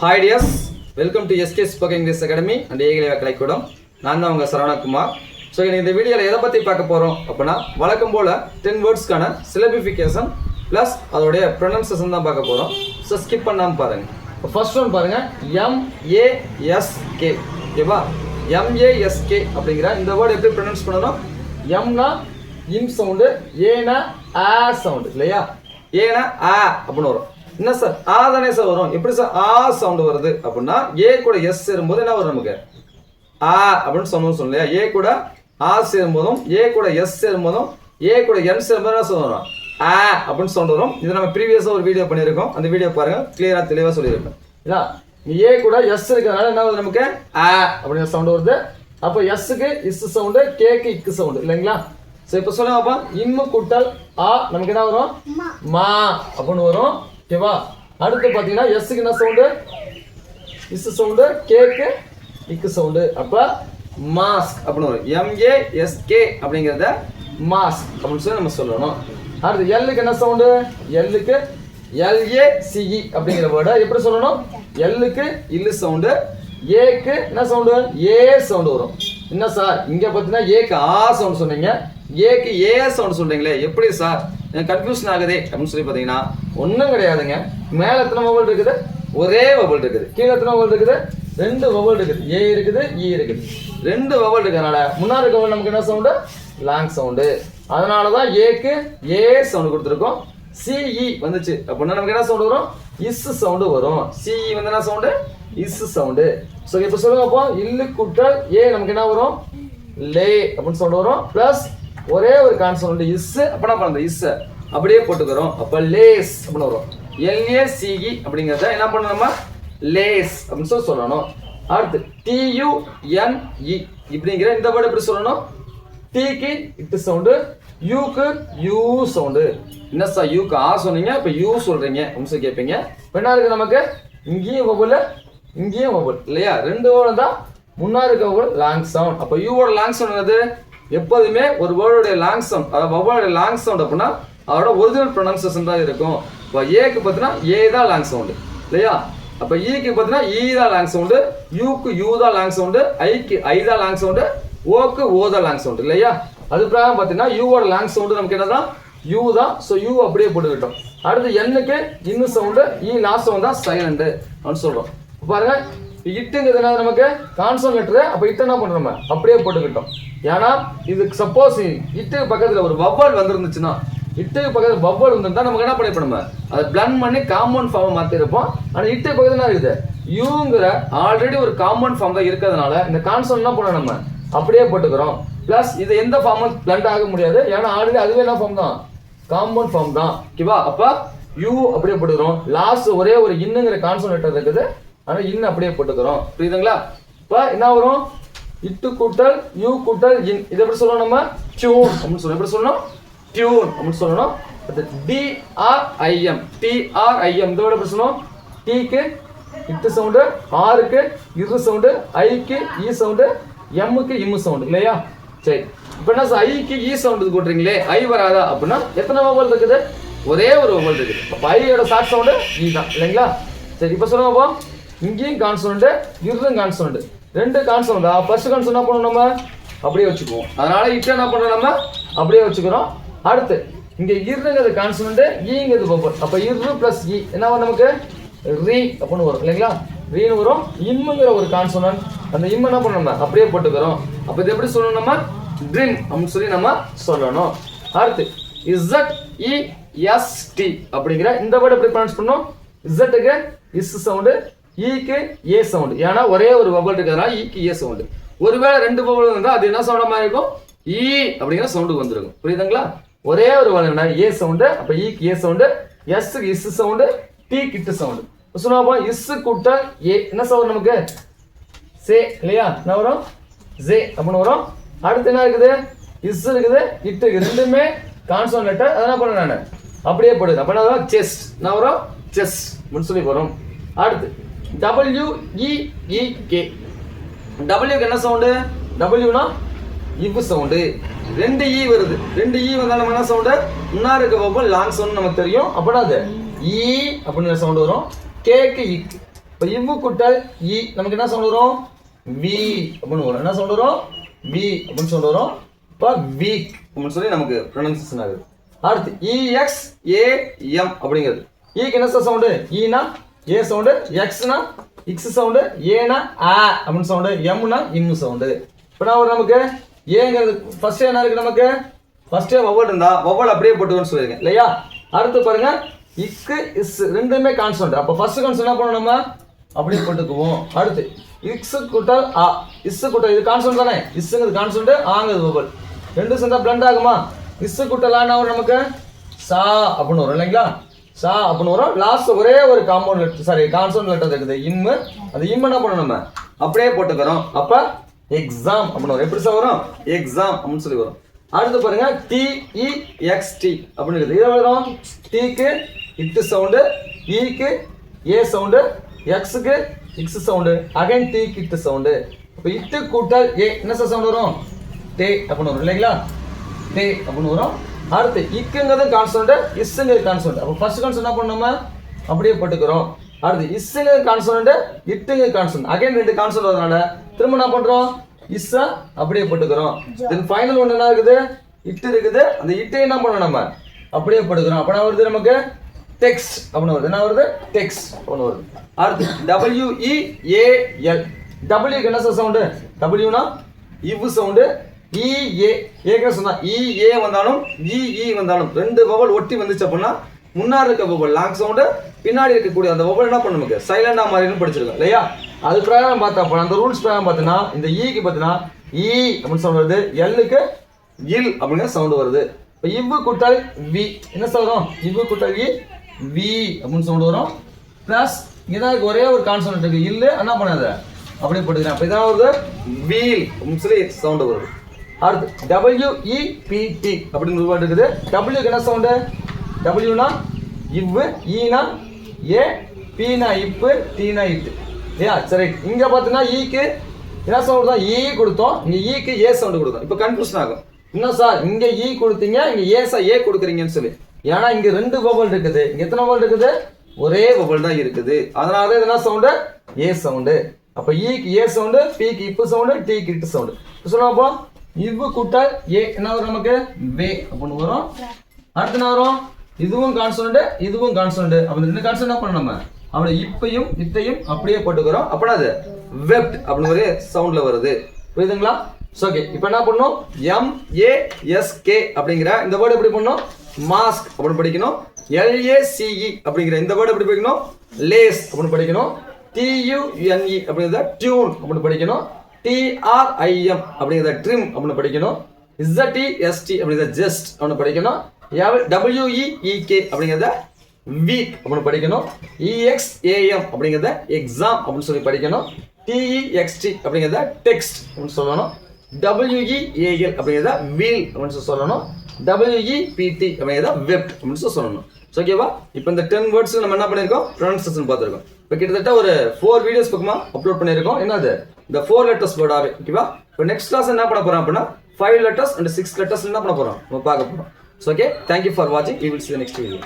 Hi dears, welcome to SK Spoken English Academy and ஏகலைவ கலைக்கூடம். நான் தான் உங்கள் சரவணகுமார். ஸோ இந்த வீடியோவில் எதை பற்றி பார்க்க போகிறோம் அப்படின்னா வழக்கம் போல் 10 வேர்ட்ஸ்க்கான சிலபிஃபிகேஷன் ப்ளஸ் அதோடைய ப்ரொனன்சியேஷன் தான் பார்க்க போகிறோம். ஸோ ஸ்கிப் பண்ணாமல் பாருங்கள். இப்போ ஃபர்ஸ்ட் ஒன் பாருங்கள், MASK. ஓகேவா? MASK அப்படிங்கிற இந்த வேர்டு எப்படி ப்ரொனன்ஸ் பண்ணணும்? எம்னா இன் சவுண்டு, ஏனா ஆ சவுண்டு இல்லையா? ஏனா ஆ அப்படின்னு வரும். என்ன சார் ஆ தானே சார் வரும், எப்படி சார் ஆ சவுண்டு வருது அப்படின்னா ஏ கூட எஸ் சேரும்போது என்ன வரும் நமக்கு? ஆ அப்படின்னு சொன்னோம். ஏ கூட ஆ சேரும்போதும் ஏ கூட எஸ் சேரும்போதும் ஏ கூட என் சேரும்போது என்ன சொல்லுவோம்? ஆ அப்படின்னு சவுண்ட் வரும். இது நம்ம ப்ரீவியஸாக ஒரு வீடியோ பண்ணியிருக்கோம், அந்த வீடியோ பாருங்க, கிளியராக தெளிவாக சொல்லியிருக்கேன். இல்லையா? ஏ கூட எஸ் இருக்கிறதுனால என்ன வருது நமக்கு? ஆ அப்படிங்கிற சவுண்டு வருது. அப்போ எஸ்ஸுக்கு இஸ் சவுண்டு, கேக்கு இக்கு சவுண்டு இல்லைங்களா? சரி இப்போ சொல்லுங்க அப்பா, இம்மு கூட்டல் ஆ நமக்கு என்ன வரும்? மா அப்படின்னு வரும். ஓகேவா? அடுத்து பார்த்தீங்கன்னா எஸ்ஸுக்கு என்ன சவுண்டு? இஸ் சவுண்டு, கேக்கு இக்கு சவுண்டு. அப்போ மாஸ்க் அப்படின்னு வரும். MASK அப்படிங்கிறத மாஸ்க் அப்படின்னு சொல்லி நம்ம சொல்லணும். அடுத்து எல்லுக்கு என்ன சவுண்டு? எல்லுக்கு LACE அப்படிங்கிற வேர்டை எப்படி சொல்லணும்? எல்லுக்கு இல்லு சவுண்டு, ஏக்கு என்ன சவுண்டு? ஏ சவுண்டு வரும். என்ன சார் இங்கே பார்த்தீங்கன்னா ஏக்கு ஆ சவுண்டு சொன்னீங்க, ஏக்கு ஏ சவுண்டு சொல்றீங்களே, எப்படி சார் கன்ஃபியூஷன் ஆகுது அப்படின்னு சொல்லி பார்த்தீங்கன்னா ஒன்றும் கிடையாதுங்க. மேலே எத்தனை வவல் இருக்குது? ஒரே வவல் இருக்குது. கீழே எத்தனை வவல் இருக்குது? 2 வவல் இருக்குது. ஏ இருக்குது, இ இருக்குது. 2 வவல் இருக்கிறதுனால முன்னாடி வவல் நமக்கு என்ன சவுண்டு? Long sound. அதனால தான் ஏக்கு ஏ சவுண்டு கொடுத்துருக்கோம். சிஇ வந்துச்சு அப்படின்னா நமக்கு என்ன சவுண்டு வரும்? இஸ் சவுண்டு வரும். சிஇ வந்து என்ன சவுண்டு? Is sound. ஸோ இப்போ சொல்லுங்க அப்போ, இல்லு கூட்டல் ஏ நமக்கு என்ன வரும்? லே அப்படின்னு சவுண்டு வரும். ப்ளஸ் ஒரே ஒரு கான்செப்ட் இஸ் அப்படின்னா பண்ண இஸ் அப்படியே போட்டுக்கிறோம். அப்போ லேஸ் அப்படின்னு வரும். LACE அப்படிங்கிறத என்ன பண்ணணுமா? லேஸ் அப்படின்னு சொல்லி சொல்லணும். அடுத்து TUNE இப்படிங்கிற இந்த வேர்டு எப்படி சொல்லணும்? டீக்கு இட்டு சவுண்டு, யூக்கு யூ சவுண்டு. என்ன சார் யூக்கு ஆ சொன்னீங்க, இப்போ யூ சொல்றீங்க அப்படின்னு சொல்லி கேட்பீங்க. இப்போ என்ன இருக்கு நமக்கு? இங்கேயும் வவல், இங்கேயும் வவல் இல்லையா? 2 வவல் தான். முன்னாடி இருக்க வவல் லாங் சவுண்ட். அப்போ யூவோட லாங் சவுண்ட் என்னது? எப்போதுமே ஒரு வேர்டுடைய லாங் சவுண்ட், அதாவது வவலுடைய லாங் சவுண்ட் அப்படின்னா அதோட ஒரிஜினல் ப்ரொனன்சியேஷன் தான் இருக்கும். இப்போ ஏக்கு பார்த்தீங்கன்னா ஏ தான் லாங் சவுண்டு இல்லையா? அப்போ ஈக்கு பார்த்தீங்கன்னா ஈ தான் லாங் சவுண்டு, யூக்கு யூ தான் லாங் சவுண்டு, ஐக்கு ஐ தான் லாங் சவுண்டு, ஓக்கு ஓ தான் லாங் சவுண்டு இல்லையா? அது பிரகாரம் பார்த்தீங்கன்னா யூவோட லாங் சவுண்டு நமக்கு என்னதான்? யூ தான். ஸோ யூ அப்படியே போட்டுக்கிட்டோம். அடுத்து எண்ணுக்கு இன்னும் சவுண்டு, இ லாஸ்ட் சவுண்ட் தான் சைலண்டு அப்படின்னு சொல்கிறோம். பாருங்க, இட்டுங்கிறது என்ன நமக்கு? கான்சோன் லெட்டரு. அப்போ இட்டு என்ன பண்ணுறோம்? அப்படியே போட்டுக்கிட்டோம். ஏன்னா இது சப்போஸ் இட்டுக்கு பக்கத்தில் ஒரு வவ்வல் வந்துருந்துச்சுன்னா, இட்டுக்கு பக்கத்தில் வவ்வல் வந்துருந்தா நமக்கு என்ன பண்ணிருப்போம்? அதை பிளண்ட் பண்ணி காம்பவுண்ட் ஃபார்ம் மாற்றிருப்போம். ஆனால் இட்டுக்கு பக்கத்தில் என்ன இருக்குது? யூங்கிற ஆல்ரெடி ஒரு காம்பவுண்ட் ஃபார்ம் தான் இருக்கிறதுனால இந்த கான்சோன் என்ன பண்ணோம்? நம்ம அப்படியே போட்டுக்கிறோம். ப்ளஸ் இது எந்த ஃபார்மும் பிளண்ட் ஆக முடியாது, ஏன்னா ஆல்ரெடி அதுவே என்ன ஃபார்ம் தான்? காம்பவுண்ட் ஃபார்ம் தான். ஓகேவா? அப்போ யூ அப்படியே போட்டுக்கிறோம். லாஸ்ட் ஒரே ஒரு இன்னுங்கிற கான்சோன் லெட்டர் இருக்குது, ஆனால் இன்னும் அப்படியே போட்டுக்கிறோம். புரியுதுங்களா? இப்போ என்ன வரும்? இட்டு கூட்டல் யூ கூட்டல் இன். இது எப்படி சொல்லணும்? நம்ம டியூன் அப்படின்னு சொல்லணும். எப்படி சொல்லணும்? டியூன் அப்படின்னு சொல்லணும். DRIM TRIM இதோட எப்படி சொல்லணும்? டீக்கு இட்டு சவுண்டு, ஆருக்கு இரு சவுண்டு, ஐக்கு இ சவுண்டு, எம்முக்கு இம்மு சவுண்டு இல்லையா? சரி, இப்போ என்ன சார் ஐக்கு இ சவுண்டு போட்டுறீங்களே, ஐ வராதா அப்படின்னா எத்தனை வவல் இருக்குது? ஒரே ஒரு வவல் இருக்குது. அப்போ ஐயோட ஷார்ட் சவுண்டு இ தான் இல்லைங்களா? சரி இப்போ சொல்லுங்க அப்போ, இங்கேயும் கான்சோனண்ட், இரும் கான்சோனண்ட், 2 கான்சோனண்ட். ஃபர்ஸ்ட் கான்சோனண்ட் என்ன பண்ணணும்? நம்ம அப்படியே வச்சுக்குவோம். அதனால இப்போ என்ன பண்ணுறோம்? நம்ம அப்படியே வச்சுக்கிறோம். அடுத்து இங்கே இருங்கிறது கான்சோனண்ட், ஈங்கிறது வவல். அப்போ இரு ப்ளஸ் இ என்ன வரும் நமக்கு? ரீ அப்படின்னு வரும் இல்லைங்களா? ரீன்னு வரும். இம்முங்கிற ஒரு கான்சோனண்ட், அந்த இம்மு என்ன பண்ணணும்? நம்ம அப்படியே போட்டுக்கிறோம். அப்போ இது எப்படி சொல்லணும்? நம்ம ட்ரிம் அப்படின்னு சொல்லி நம்ம சொல்லணும். அடுத்து ZEST அப்படிங்கிற இந்த வேர்டு எப்படி ப்ரொனவுன்ஸ் பண்ணணும்? இசட்டுக்கு இஸ் சவுண்டு, ஈக்கு ஏ சவுண்டு. ஏன்னா ஒரே ஒரு வவல் இருக்கிறதுனால ஈக்கு ஏ சவுண்டு. ஒருவேளை 2 வவல் இருந்தால் அது என்ன சவுண்டா மாதிரி இருக்கும்? ஈ அப்படிங்கிற சவுண்டு வந்துருக்கும். புரியுதுங்களா? ஒரே ஒரு வவல் ஏ சவுண்டு, அப்போ ஈக்கு ஏ சவுண்டு, எஸ்க்கு இஸ் சவுண்டு, டீக்கு இட்டு சவுண்டு. சொன்னா இஸ் கூட்டல் ஏ என்ன சவுண்ட் நமக்கு? சே இல்லையா? என்ன வரும்? ஜே அப்படின்னு வரும். அடுத்து என்ன இருக்குது? இஸ் இருக்குது, இட்டு இருக்குது. 2மே கான்சோன் லெட்டர். அதை என்ன பண்ண நான் அப்படியே போடுது. அப்போ என்ன வரும்? செஸ். என்ன வரும்? செஸ் அப்படின்னு சொல்லி வரும். அடுத்து WEEK. டபிள்யூக்கு என்ன சவுண்டு? டபிள்யூனா இவ் சவுண்டு. 2 இ வருது. 2 இ வந்தால் நம்ம என்ன சவுண்டு? முன்னாடி இருக்க வவல் லாங் சவுண்ட் நமக்கு தெரியும். அப்படின்னா அது ஈ அப்படின்னு சவுண்டு வரும். கேக்கு இக் இப்போ இவ்வு கூட்டல் இ நமக்கு என்ன சவுண்ட் வரும் வி அப்படின்னு வரும். என்ன சவுண்ட் வரும் வி அப்படின்னு சவுண்ட் வரும். இப்போ வீக் அப்படின்னு சொல்லி நமக்கு ப்ரொனன்சியேஷன் ஆகுது. அடுத்து இஎக்ஸ் ஏஎம் அப்படிங்கிறது. ஈக்கு என்ன சவுண்டு ஈனா ஏ சவுண்டு, எக்ஸ்னா இக்ஸ் சவுண்டு, ஏனா ஆ அப்படின்னு சவுண்டு, எம்னா இம்மு சவுண்டு. இப்போ நான் நமக்கு ஏங்கிறது ஃபர்ஸ்ட் என்ன இருக்கு நமக்கு ஃபர்ஸ்டே வவல் இருந்தா வவல் அப்படியே போட்டுக்கணும்னு சொல்லியிருக்கேன் இல்லையா. அடுத்து பாருங்க இக்கு இஸ் ரெண்டுமே கான்ஸ்டன்ட். அப்போ ஃபர்ஸ்ட் கான்ஸ்டன்ட் என்ன பண்ணணும் நம்ம அப்படியே போட்டுக்குவோம். அடுத்து இக்ஸ் கூட்டல் ஆ இஸ் கூட்டல் இது கான்ஸ்டன்ட் தானே, இஸ்ங்கிறது கான்ஸ்டன்ட் ஆங்கிறது வவல் ரெண்டும் சேர்ந்தா பிளண்ட் ஆகுமா. இஸ் கூட்டல் ஆனா நமக்கு சா அப்படின்னு வரும் இல்லைங்களா. சா அப்படின்னு வரும். லாஸ்ட் ஒரே ஒரு compound letter sorry consonant letter இருக்குது இம்மு. அந்த இம்மு என்ன பண்ணணும் நம்ம அப்படியே போட்டுக்கிறோம். அப்ப எக்ஸாம் அப்படின்னு வரும். எப்படி சார் வரும் எக்ஸாம் அப்படின்னு சொல்லி வரும். அடுத்து பாருங்க டிஇஎக்ஸ்டி அப்படின்னு இருக்குது. இது வரும் டிக்கு இட்டு சவுண்டு, இக்கு ஏ சவுண்டு, எக்ஸுக்கு இக்ஸ் சவுண்டு, அகைன் டிக்கு இட்டு சவுண்டு. இப்போ இட்டு கூட்டல் ஏ என்ன சார் சவுண்ட் வரும் டே அப்படின்னு வரும் இல்லைங்களா. டே அப்படின்னு வரும். அடுத்து இக்குங்கிறது கான்சோனன்ட், இஸ்ங்கிறது கான்சோனன்ட். அப்போ ஃபர்ஸ்ட் கான்சோனன்ட் என்ன பண்ணணும் அப்படியே போட்டுக்கிறோம். அடுத்து இஸ்ங்கிறது கான்சோனன்ட், இட்டுங்கிறது கான்சோனன்ட். அகைன் ரெண்டு கான்சோனன்ட் வரதுனால திரும்ப என்ன பண்றோம் இஸ்ஸா அப்படியே போட்டுக்கிறோம். தென் ஃபைனல் ஒன்று என்ன இருக்குது இட்டு இருக்குது. அந்த இட்டை என்ன பண்ணணும் நம்ம அப்படியே போட்டுக்கிறோம். அப்போ என்ன வருது நமக்கு டெக்ஸ்ட் அப்படின்னு வருது. என்ன வருது டெக்ஸ்ட் அப்படின்னு வருது. அடுத்து WEAL டபிள்யூக்கு என்ன சவுண்டு டபிள்யூனா இவ்வு சவுண்டு, இஏ ஏற்கனவே சொன்னா இஏ வந்தாலும் இஇ வந்தாலும் ரெண்டு வவல் ஒட்டி வந்துச்சு அப்படின்னா முன்னாடி இருக்க வவல் லாங் சவுண்டு, பின்னாடி இருக்கக்கூடிய அந்த வவல் என்ன பண்ண நமக்கு சைலண்டா மாறினு படிச்சிருக்கோம் இல்லையா. அது பிரகாரம் பார்த்தா அந்த ரூல்ஸ் பிரகாரம் பார்த்தீங்கன்னா இந்த ஈக்கு பார்த்தீங்கன்னா இ அப்படின்னு சவுண்ட் வருது, எல்லுக்கு இல் அப்படின்னு சவுண்ட் வருது. இப்போ இவ்வு கூட்டல் வி என்ன சொல்றோம் இவ்வு கூட்டல் இ வி அப்படின்னு சவுண்ட் வரும். பிளஸ் இதான் ஒரே ஒரு கான்சோனன்ட் இருக்கு இல்லு என்ன பண்ணாத அப்படியே போட்டுக்கிறேன். அப்போ இதான் வருது வீல் அப்படின்னு சொல்லி சவுண்ட் வருது. அடுத்து WEPT அப்படின்னு ஒரு வேர்ட் இருக்குது. டபிள்யூக்கு என்ன சவுண்டு டபிள்யூனா இவ்வு, ஈனா ஏ, பீனா இப்பு, டீனா இட்டு ஏயா சரி. இங்கே பார்த்தீங்கன்னா ஈக்கு என்ன சவுண்ட் தான் இ கொடுத்தோம், இங்கே ஈக்கு ஏ சவுண்டு கொடுத்தோம். இப்போ கன்ஃபியூஷன் ஆகும் இன்னும் சார் இங்கே இ கொடுத்தீங்க இங்கே ஏ கொடுக்குறீங்கன்னு சொல்லி. ஏன்னா இங்கே ரெண்டு வவல் இருக்குது, இங்கே எத்தனை வவல் இருக்குது ஒரே வவல் தான் இருக்குது. அதனால தான் என்ன சவுண்டு ஏ சவுண்டு. அப்போ ஈக்கு ஏ சவுண்டு, பிக்கு இப்பு சவுண்டு, டீக்கு இட்டு சவுண்டு. சொல்லுவோம் இவ்வு கூட்டல் ஏ என்ன வரும் நமக்கு வே அப்படின்னு வரும். அடுத்து என்ன வரும் இதுவும் கான்சோனன்ட் இதுவும் கான்சோனன்ட். அப்ப இந்த ரெண்டு கான்சோனன்ட் என்ன பண்ணணும் நம்ம அவளை இப்பையும் இத்தையும் அப்படியே போட்டுக்கிறோம். அப்படின்னா அது வெப்ட் அப்படின்னு ஒரு சவுண்ட்ல வருது. புரியுதுங்களா. ஓகே இப்போ என்ன பண்ணணும் MASK அப்படிங்கிற இந்த வேர்டு எப்படி பண்ணணும் மாஸ்க் அப்படின்னு படிக்கணும். LACE அப்படிங்கிற இந்த வேர்டு எப்படி படிக்கணும் லேஸ் அப்படின்னு படிக்கணும். TUNE அப்படிங்கிறத டியூன் அப்படின்னு படிக்கணும். TRIM அப்படிங்கிறத ட்ரிம் அப்படின்னு படிக்கணும். ZEST அப்படிங்கிறத ஜஸ்ட் அப்படின்னு படிக்கணும். WEEK அப்படிங்கிறத வீக் அப்படின்னு படிக்கணும். EXAM அப்படிங்கிறத எக்ஸாம் அப்படின்னு சொல்லி படிக்கணும். TEXT அப்படிங்கிறத டெக்ஸ்ட் அப்படின்னு சொல்லணும். WEAL அப்படிங்கிறத வீல் அப்படின்னு சொல்லணும். WEPT அப்படிங்கிறத வெப் அப்படின்னு சொல்லணும். ஓகேவா. இப்போ இந்த 10 வேர்ட்ஸ் நம்ம என்ன பண்ணியிருக்கோம் ப்ரொனன்சியேஷன் பார்த்துருக்கோம். இப்போ கிட்டத்தட்ட ஒரு 4 வீடியோஸ் பக்கமா அப்லோட் பண்ணியிருக்கோம். என்னது இந்த 4 லெட்டர்ஸ் வேர்டாவே. ஓகேவா. இப்போ நெக்ஸ்ட் கிளாஸ் என்ன பண்ண போறோம் அப்படின்னா 5 letters and 6 letters என்ன பண்ண போறோம் நம்ம பார்க்க போறோம். ஓகே, தேங்க்யூ ஃபார் வாட்சிங். We will see you next video.